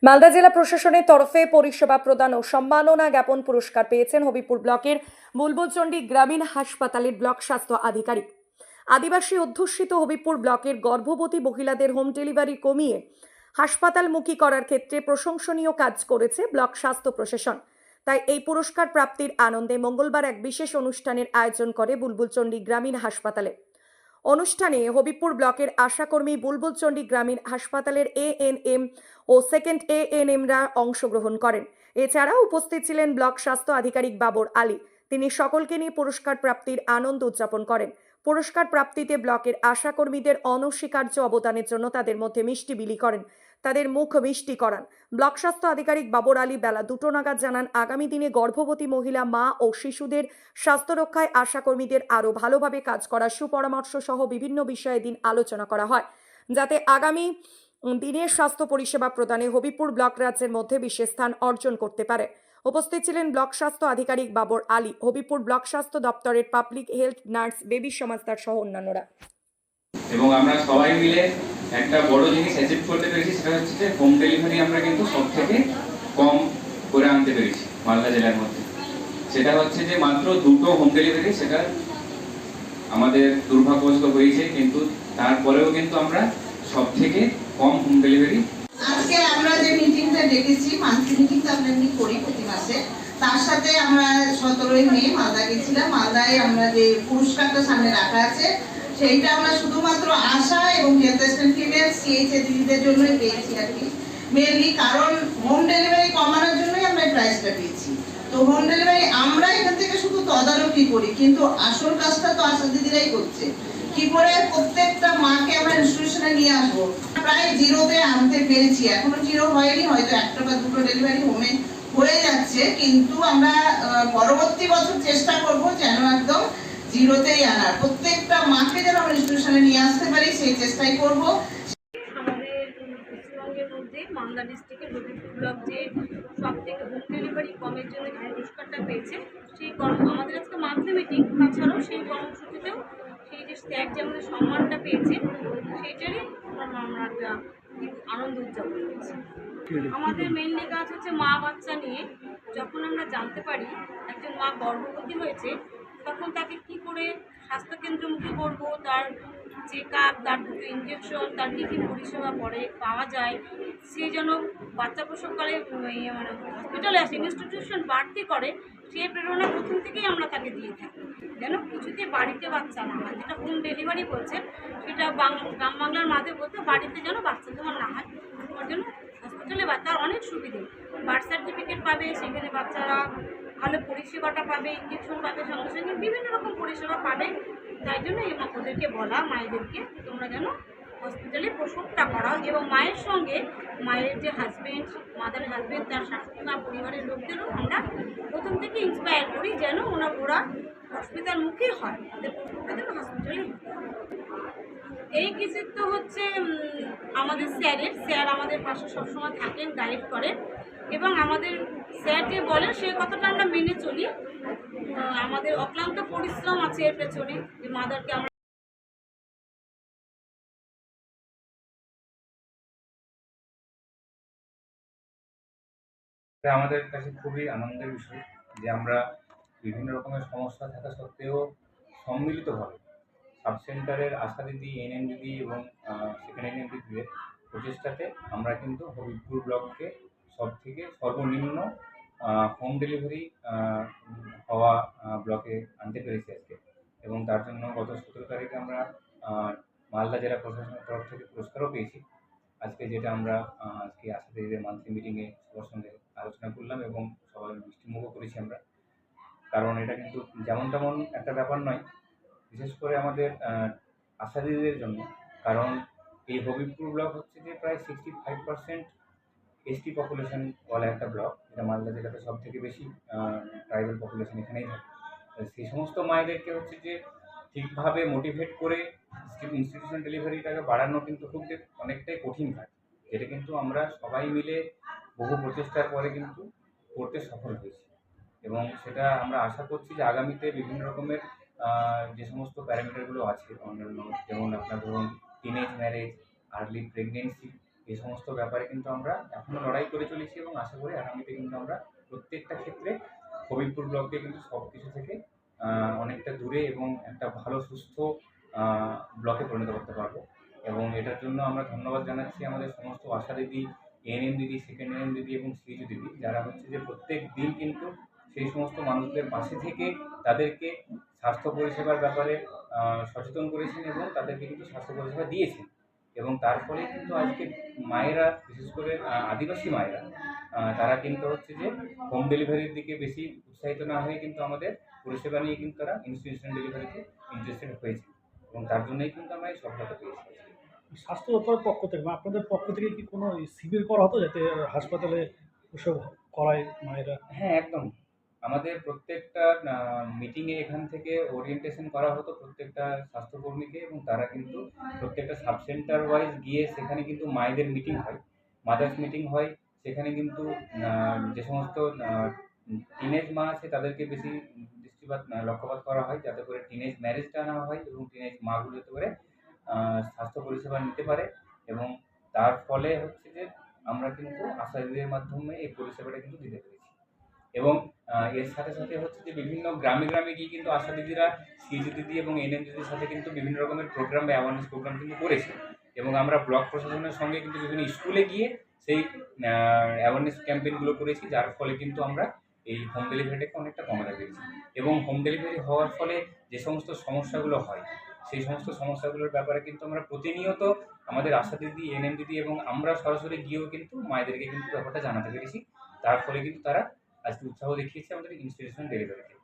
মালদা জেলা প্রশাসনের তরফে পরিষেবা প্রদান ও সম্মাননা জ্ঞাপন পুরস্কার পেয়েছেন হবিপুর ব্লকের বুলবুলচন্ডী গ্রামীণ হাসপাতালের ব্লক স্বাস্থ্য আধিকারিক। আদিবাসী অধ্যুষিত হবিপুর ব্লকের গর্ভবতী মহিলাদের হোম ডেলিভারি কমিয়ে হাসপাতালমুখী করার ক্ষেত্রে প্রশংসনীয় কাজ করেছে ব্লক স্বাস্থ্য প্রশাসন। তাই এই পুরস্কার প্রাপ্তির আনন্দে মঙ্গলবার এক বিশেষ অনুষ্ঠানের আয়োজন করে বুলবুলচন্ডী গ্রামীণ হাসপাতালে। অনুষ্ঠানে হবিপুর ব্লকের আশাকর্মী বুলবুলচন্ডী গ্রামীণ হাসপাতালের এএনএম ও সেকেন্ড এএনএমরা অংশগ্রহণ করেন। এছাড়াও উপস্থিত ছিলেন ব্লক স্বাস্থ্য আধিকারিক বাবর আলী। তিনি সকলকে নিয়ে পুরস্কার প্রাপ্তির আনন্দ উদযাপন করেন। পুরস্কার প্রাপ্তিতে ব্লকের আশাকর্মীদের অনস্বীকার্য অবদানের জন্য তাদের মধ্যে মিষ্টি বিলি করেন, তাদের মুখ মিষ্টি করান। ব্লক স্বাস্থ্য আধিকারিক বাবর আলী বেলা 2টো নাগাদ জানান, আগামী দিনে গর্ভবতী মহিলা, মা ও শিশুদের স্বাস্থ্য রক্ষায় আশাকর্মীদের আরও ভালোভাবে কাজ করার সুপরামর্শ সহ বিভিন্ন বিষয়ে দিন আলোচনা করা হয়, যাতে আগামী দিনের স্বাস্থ্য পরিষেবা প্রদানে হবিপুর ব্লক রাজ্যের মধ্যে বিশেষ স্থান অর্জন করতে পারে। উপস্থিত ছিলেন ব্লক স্বাস্থ্য আধিকারিক বাবর আলী, হবিপুর ব্লক স্বাস্থ্য দপ্তরের public health nurse baby Samajdar সহ অন্যান্যরা। এবং আমরা সবাই মিলে একটা বড় জিনিস অ্যাচিভ করতে পেরেছি, সেটা হচ্ছে যে হোম ডেলিভারি আমরা কিন্তু সবথেকে কম করে আনতে পেরেছি মালদা জেলার মধ্যে। সেটা হচ্ছে যে মাত্র 2টো হোম ডেলিভারি, সেটা আমাদের দুর্ভাগ্যবশত হয়েছে, কিন্তু তারপরেও কিন্তু আমরা সবথেকে কম হোম ডেলিভারি। আজকে আমরা যে মিটিংটা ডেকেছি, মান্থলি মিটিং তো আমরা এমনি করি প্রতি মাসে, তার সাথে আমরা 17ই মে মালদা গেছিলাম। মালদায় আমরা যে পুরস্কারটা সামনে রাখা আছে, সেইটা আমরা শুধুমাত্র আশা এবং হেলথ অ্যাসিস্ট্যান্ট ফিমেল সিএইচএ দিদিদের জন্যই পেয়েছি আর কি, মেনলি কারণ হোম ডেলিভারি কমানোর জন্যই আমরা এই প্রাইসটা পেয়েছি। তো হোম ডেলিভারি আমরা এখান থেকে শুধু তদারকি করি, কিন্তু আসল কাজটা তো আশা দিদিরাই করছে। কি করে প্রত্যেকটা মাকে আমরা ইনস্টিটিউশনে নিয়ে আসবো, প্রায় জিরোতে আনতে পেরেছি। এখনো জিরো হয়নি, হয়তো একটা বা দুটো ডেলিভারি হোমে হয়ে যাচ্ছে, কিন্তু আমরা পরবর্তী বছর চেষ্টা করব যেন একদম জিরোতেই আনার, প্রত্যেকটা মাকে যেন আমরা ইনস্টিটিউশনে নিয়ে আসতে পারি, সেই চেষ্টাই করব। আমাদের পশ্চিমবঙ্গের মধ্যে মালদা ডিস্ট্রিক্টের হবিপুর ব্লক যে সব থেকে হোম ডেলিভারি কমের জন্য যে পুরস্কারটা পেয়েছে, সেই আমাদের আজকে মান্থলি মিটিং, তাছাড়াও সেই কর্মসূচিতেও সেই যে স্যার যে আমাদের সম্মানটা পেয়েছে, সেইটারই আমরা একটা আনন্দ উদযাপন করছি। আমাদের মেইনলি কাজ হচ্ছে মা বাচ্চা নিয়ে যখন আমরা জানতে পারি একজন মা গর্ভবতী হয়েছে, তখন তাকে কি করে স্বাস্থ্যকেন্দ্রমুখী করবো, তার চেক আপ, তার দুটো ইঞ্জেকশন, তার কী কী পরিষেবা পরে পাওয়া যায়, সে যেন বাচ্চা প্রসবকালে মানে হসপিটালে আসে, ইনস্টিটিউশন বাড়তি করে, সে প্রেরণা প্রথম থেকেই আমরা তাকে দিয়ে থাকি, যেন কিছুতে বাড়িতে বাচ্চা না হয়। যেটা হোম ডেলিভারি বলছেন, সেটা গ্রাম বাংলার মাঝে বলতে বাড়িতে যেন বাচ্চা তোমার না হয়, ওর জন্য হসপিটালে বাচ্চার অনেক সুবিধে, বার্থ সার্টিফিকেট পাবে, সেখানে বাচ্চারা ভালো পরিষেবাটা পাবে, ইঞ্জেকশন পাবে, সঙ্গে সঙ্গে বিভিন্ন রকম পরিষেবা পাবে। তাই জন্য ওদেরকে বলা, মায়েদেরকে তোমরা যেন হসপিটালে প্রসবটা করাও, এবং মায়ের সঙ্গে মায়ের যে হাজব্যান্ড, মাদার হাজব্যান্ড, তার শাশুড়ি মা, পরিবারের লোকদেরও আমরা প্রথম থেকে ইন্সপায়ার করি যেন ওরা হসপিটালমুখী হয়, তাদের প্রসবটা যেন হসপিটালে। এই কৃতিত্ব হচ্ছে আমাদের স্যার আমাদের পাশে সবসময় থাকেন, গাইড করেন, এবং আমাদের স্যার যে বলেন সেই কথাটা আমরা মেনে চলি। আমাদের অক্লান্ত পরিশ্রম আছে এর পেছনে, যে মাদারকে আমরা আমাদের কাছে খুবই আনন্দের বিষয় যে আমরা বিভিন্ন রকমের সমস্যা থাকা সত্ত্বেও সম্মিলিতভাবে সাব সেন্টারের আশা দিদি, এনএম দিদি এবং সেকেন্ড এনএম দিদিদের প্রচেষ্টাতে আমরা কিন্তু হবিপুর ব্লককে সবথেকে সর্বনিম্ন হোম ডেলিভারি হওয়া ব্লকে আনতে পেরেছি আজকে। এবং তার জন্য গত 17 তারিখে আমরা মালদা জেলা প্রশাসনের তরফ থেকে পুরস্কারও পেয়েছি। আজকে যেটা আমরা আজকে আশা দিদিদের মান্থলি মিটিংয়ে সবার সঙ্গে আলোচনা করলাম এবং সবাই মিষ্টিমুখও করেছি আমরা। কারণ এটা কিন্তু যেমন তেমন একটা ব্যাপার নয়, বিশেষ করে আমাদের আশা দিদিদের জন্য। কারণ এই হবিপুর ব্লক হচ্ছে যে প্রায় 65% এসটি পপুলেশন ওয়ালা একটা ব্লক, যেটা মালদা জেলাতে সব থেকে বেশি ট্রাইবাল পপুলেশন এখানেই থাকে। সেই সমস্ত মায়েদেরকে হচ্ছে যে ঠিকভাবে মোটিভেট করে ইনস্টিটিউশন ডেলিভারিটাকে বাড়ানো কিন্তু খুব অনেকটাই কঠিন কাজ, যেটা কিন্তু আমরা সবাই মিলে বহু প্রচেষ্টার পরে কিন্তু করতে সফল হয়েছি। এবং সেটা আমরা আশা করছি যে আগামীতে বিভিন্ন রকমের যে সমস্ত প্যারামিটারগুলো আছে অন্যান্য, যেমন আপনার ধরুন টিনেজ ম্যারেজ, আর্লি প্রেগনেন্সি, এই সমস্ত ব্যাপারে কিন্তু আমরা এখনও লড়াই করে চলেছি এবং আশা করি আগামীতে কিন্তু আমরা প্রত্যেকটা ক্ষেত্রে হবিবপুর ব্লককে কিন্তু সব কিছু থেকে অনেকটা দূরে এবং একটা ভালো সুস্থ ব্লকে পরিণত করতে পারবো। এবং এটার জন্য আমরা ধন্যবাদ জানাচ্ছি আমাদের সমস্ত আশা দিদি, এএনএম দিদি, সেকেন্ড এএনএম দিদি এবং সিইচি দিদি, যারা হচ্ছে যে প্রত্যেক দিন কিন্তু সেই সমস্ত মানুষদের পাশে থেকে তাদেরকে স্বাস্থ্য পরিষেবার ব্যাপারে সচেতন করেছেন এবং তাদেরকে কিন্তু স্বাস্থ্য পরিষেবা দিয়েছেন। এবং তার ফলে কিন্তু আজকে মায়েরা, বিশেষ করে আদিবাসী মায়েরা, তারা কিন্তু হচ্ছে যে হোম ডেলিভারির দিকে বেশি উৎসাহিত না হয়ে কিন্তু আমাদের পরিষেবা নিয়ে কিন্তু তারা ইনস্টিটিউশনাল ডেলিভারিতে ইন্টারেস্টেড হয়েছে এবং তার জন্যই কিন্তু আমরা এই সফলতা পেয়েছি। স্বাস্থ্য দপ্তরের পক্ষ থেকে বা আপনাদের পক্ষ থেকে কি কোনো শিবির করা হতো যাতে হাসপাতালে ওসব করায় মায়েরা? হ্যাঁ, একদম। আমাদের প্রত্যেকটা মিটিংয়ে এখান থেকে ওরিয়েন্টেশন করা হতো প্রত্যেকটা স্বাস্থ্যকর্মীকে এবং তারা কিন্তু প্রত্যেকটা সাব সেন্টার ওয়াইজ গিয়ে সেখানে কিন্তু মায়েদের মিটিং হয়, মাদার্স মিটিং হয়। সেখানে কিন্তু যে সমস্ত টিনেজ মা আছে তাদেরকে বেশি দৃষ্টিপাত লক্ষ্যপাত করা হয়, যাতে করে টিনেজ ম্যারেজটা না হয় এবং টিনেজ মাগুলো যাতে করে স্বাস্থ্য পরিষেবা নিতে পারে। এবং তার ফলে হচ্ছে যে আমরা কিন্তু আশা দিদির মাধ্যমে এই পরিষেবাটা কিন্তু দিতে পেরেছি। এবং এর সাথে সাথে হচ্ছে যে বিভিন্ন গ্রামে গ্রামে গিয়ে কিন্তু আশা দিদিরা সিইচি দিদি এবং এনএম দিদির সাথে কিন্তু বিভিন্ন রকমের প্রোগ্রাম বা অ্যাওয়ারনেস প্রোগ্রাম কিন্তু করেছে। এবং আমরা ব্লক প্রশাসনের সঙ্গে কিন্তু বিভিন্ন স্কুলে গিয়ে সেই অ্যাওয়ারনেস ক্যাম্পেইনগুলো করেছি, যার ফলে কিন্তু আমরা এই হোম ডেলিভারিটাকে অনেকটা কমাতে পেরেছি। এবং হোম ডেলিভারি হওয়ার ফলে যে সমস্ত সমস্যাগুলো হয়, সেই সমস্ত সমস্যাগুলোর ব্যাপারে কিন্তু আমরা প্রতিনিয়ত আমাদের আশা দিদি, এনএম দিদি এবং আমরা সরাসরি গিয়েও কিন্তু মায়েদেরকে কিন্তু ব্যাপারটা জানাতে পেরেছি। তার ফলে কিন্তু তারা আজকে উৎসাহ দেখিয়েছে আমাদের ইনস্টিটিউশনাল ডেলিভারিতে।